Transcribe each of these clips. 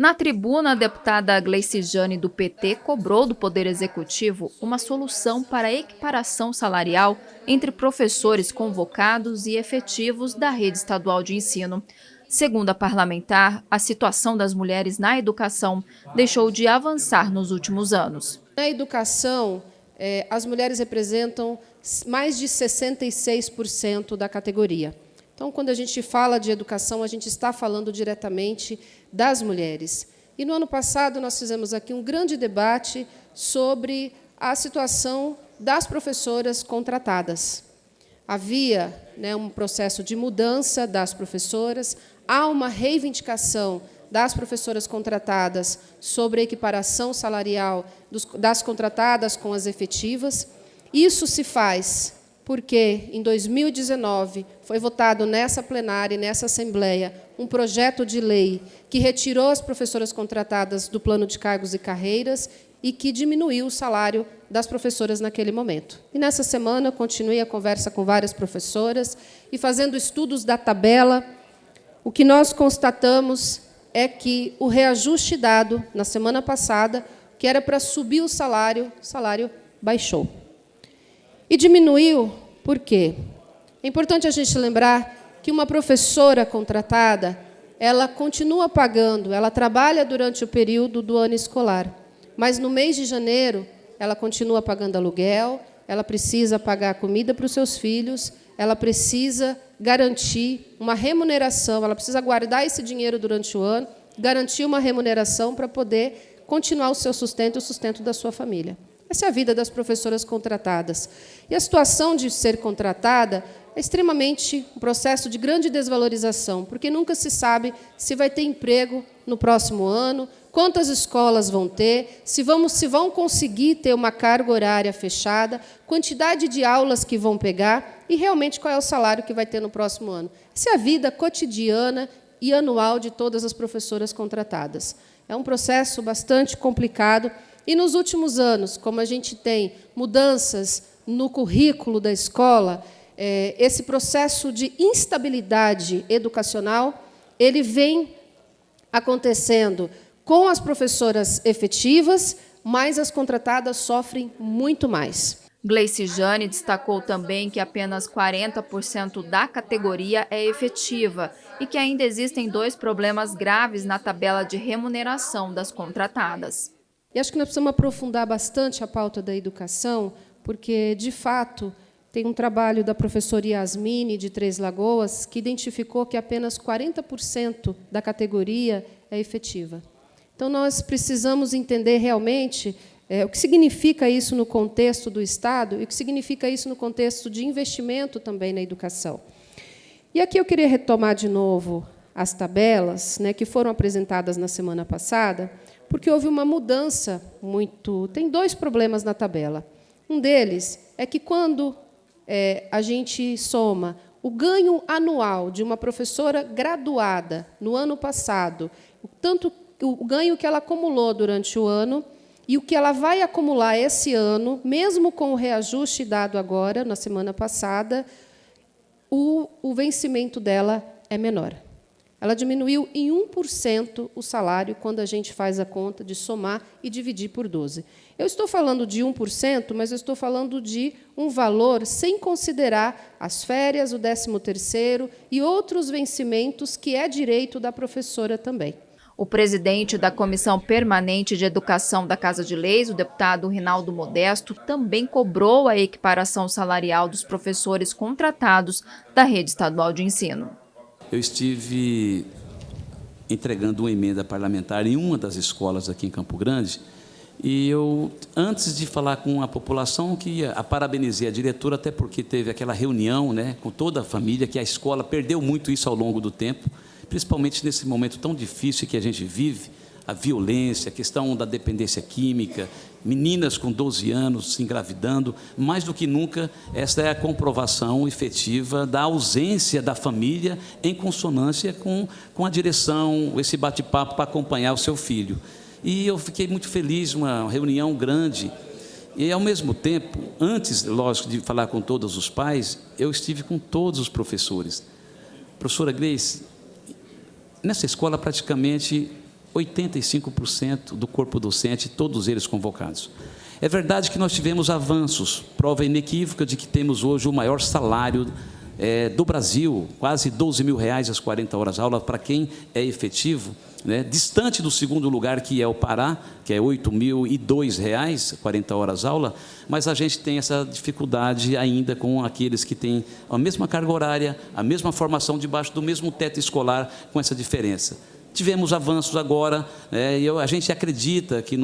Na tribuna, a deputada Gleice Jane, do PT, cobrou do Poder Executivo uma solução para a equiparação salarial entre professores convocados e efetivos da rede estadual de ensino. Segundo a parlamentar, a situação das mulheres na educação deixou de avançar nos últimos anos. Na educação, as mulheres representam mais de 66% da categoria. Então, quando a gente fala de educação, a gente está falando diretamente das mulheres. E, no ano passado, nós fizemos aqui um grande debate sobre a situação das professoras contratadas. Havia um processo de mudança das professoras, há uma reivindicação das professoras contratadas sobre a equiparação salarial das contratadas com as efetivas. Isso se faz porque, em 2019, foi votado nessa plenária e nessa Assembleia um projeto de lei que retirou as professoras contratadas do plano de cargos e carreiras e que diminuiu o salário das professoras naquele momento. E, nessa semana, eu continuei a conversa com várias professoras e, fazendo estudos da tabela, o que nós constatamos é que o reajuste dado na semana passada, que era para subir o salário baixou. E diminuiu por quê? É importante a gente lembrar que uma professora contratada, ela continua pagando, ela trabalha durante o período do ano escolar, mas no mês de janeiro ela continua pagando aluguel, ela precisa pagar comida para os seus filhos, ela precisa garantir uma remuneração, ela precisa guardar esse dinheiro durante o ano, garantir uma remuneração para poder continuar o seu sustento e o sustento da sua família. Essa é a vida das professoras contratadas. E a situação de ser contratada é extremamente um processo de grande desvalorização, porque nunca se sabe se vai ter emprego no próximo ano, quantas escolas vão ter, se vão conseguir ter uma carga horária fechada, quantidade de aulas que vão pegar e, realmente, qual é o salário que vai ter no próximo ano. Essa é a vida cotidiana e anual de todas as professoras contratadas. É um processo bastante complicado. E, nos últimos anos, como a gente tem mudanças no currículo da escola, esse processo de instabilidade educacional ele vem acontecendo com as professoras efetivas, mas as contratadas sofrem muito mais. Gleice Jane destacou também que apenas 40% da categoria é efetiva e que ainda existem 2 problemas graves na tabela de remuneração das contratadas. E acho que nós precisamos aprofundar bastante a pauta da educação, porque, de fato, tem um trabalho da professora Yasmine, de Três Lagoas, que identificou que apenas 40% da categoria é efetiva. Então, nós precisamos entender realmente o que significa isso no contexto do Estado e o que significa isso no contexto de investimento também na educação. E aqui eu queria retomar de novo as tabelas, que foram apresentadas na semana passada, porque houve uma mudança muito... Tem 2 problemas na tabela. Um deles é que, quando a gente soma o ganho anual de uma professora graduada no ano passado, tanto o ganho que ela acumulou durante o ano e o que ela vai acumular esse ano, mesmo com o reajuste dado agora, na semana passada, o vencimento dela é menor. Ela diminuiu em 1% o salário quando a gente faz a conta de somar e dividir por 12. Eu estou falando de 1%, mas eu estou falando de um valor sem considerar as férias, o 13º e outros vencimentos que é direito da professora também. O presidente da Comissão Permanente de Educação da Casa de Leis, o deputado Rinaldo Modesto, também cobrou a equiparação salarial dos professores contratados da rede estadual de ensino. Eu estive entregando uma emenda parlamentar em uma das escolas aqui em Campo Grande e eu, antes de falar com a população, que parabenizei a diretora, até porque teve aquela reunião com toda a família, que a escola perdeu muito isso ao longo do tempo, principalmente nesse momento tão difícil que a gente vive, a violência, a questão da dependência química, meninas com 12 anos se engravidando. Mais do que nunca, essa é a comprovação efetiva da ausência da família em consonância com a direção, esse bate-papo para acompanhar o seu filho. E eu fiquei muito feliz, uma reunião grande. E, ao mesmo tempo, antes, lógico, de falar com todos os pais, eu estive com todos os professores. Professora Gleice, nessa escola praticamente 85% do corpo docente, todos eles convocados. É verdade que nós tivemos avanços, prova inequívoca de que temos hoje o maior salário do Brasil, quase R$12.000 às 40 horas aula para quem é efetivo, né? Distante do segundo lugar, que é o Pará, que é R$8.002, 40 horas aula, mas a gente tem essa dificuldade ainda com aqueles que têm a mesma carga horária, a mesma formação debaixo do mesmo teto escolar, com essa diferença. Tivemos avanços agora, né, e a gente acredita que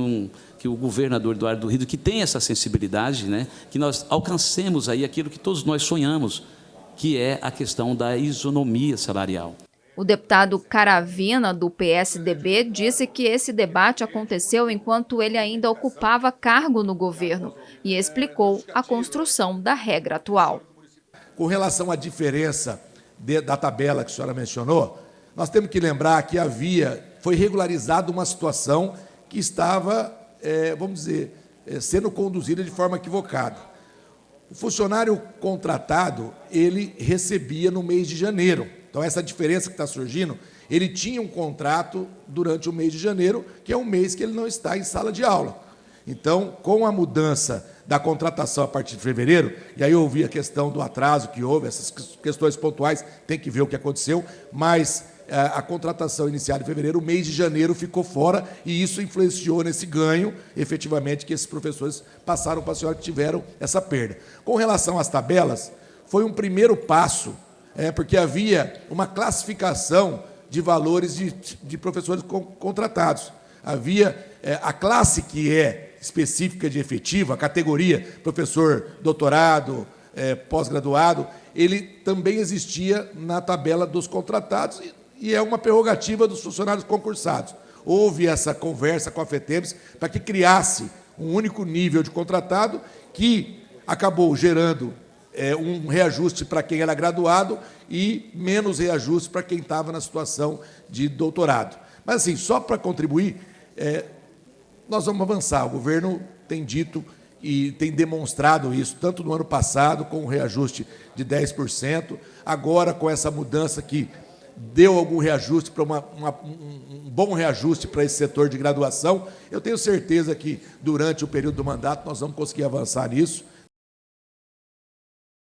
o governador Eduardo Rido, que tem essa sensibilidade, né, que nós alcancemos aí aquilo que todos nós sonhamos, que é a questão da isonomia salarial. O deputado Caravina, do PSDB, disse que esse debate aconteceu enquanto ele ainda ocupava cargo no governo e explicou a construção da regra atual. Com relação à diferença da tabela que a senhora mencionou, nós temos que lembrar que foi regularizada uma situação que estava, vamos dizer, sendo conduzida de forma equivocada. O funcionário contratado, ele recebia no mês de janeiro. Então, essa diferença que está surgindo, ele tinha um contrato durante o mês de janeiro, que é um mês que ele não está em sala de aula. Então, com a mudança da contratação a partir de fevereiro, e aí eu ouvi a questão do atraso que houve, essas questões pontuais, tem que ver o que aconteceu, mas a contratação iniciada em fevereiro, o mês de janeiro ficou fora, e isso influenciou nesse ganho, efetivamente, que esses professores passaram para a senhora que tiveram essa perda. Com relação às tabelas, foi um primeiro passo, porque havia uma classificação de valores de professores contratados. Havia a classe que é específica de efetivo, a categoria professor doutorado, pós-graduado, ele também existia na tabela dos contratados, e é uma prerrogativa dos funcionários concursados. Houve essa conversa com a FETEBS para que criasse um único nível de contratado, que acabou gerando um reajuste para quem era graduado e menos reajuste para quem estava na situação de doutorado. Mas, assim, só para contribuir, nós vamos avançar. O governo tem dito e tem demonstrado isso, tanto no ano passado, com o reajuste de 10%, agora com essa mudança que deu algum reajuste, para um bom reajuste para esse setor de graduação. Eu tenho certeza que, durante o período do mandato, nós vamos conseguir avançar nisso.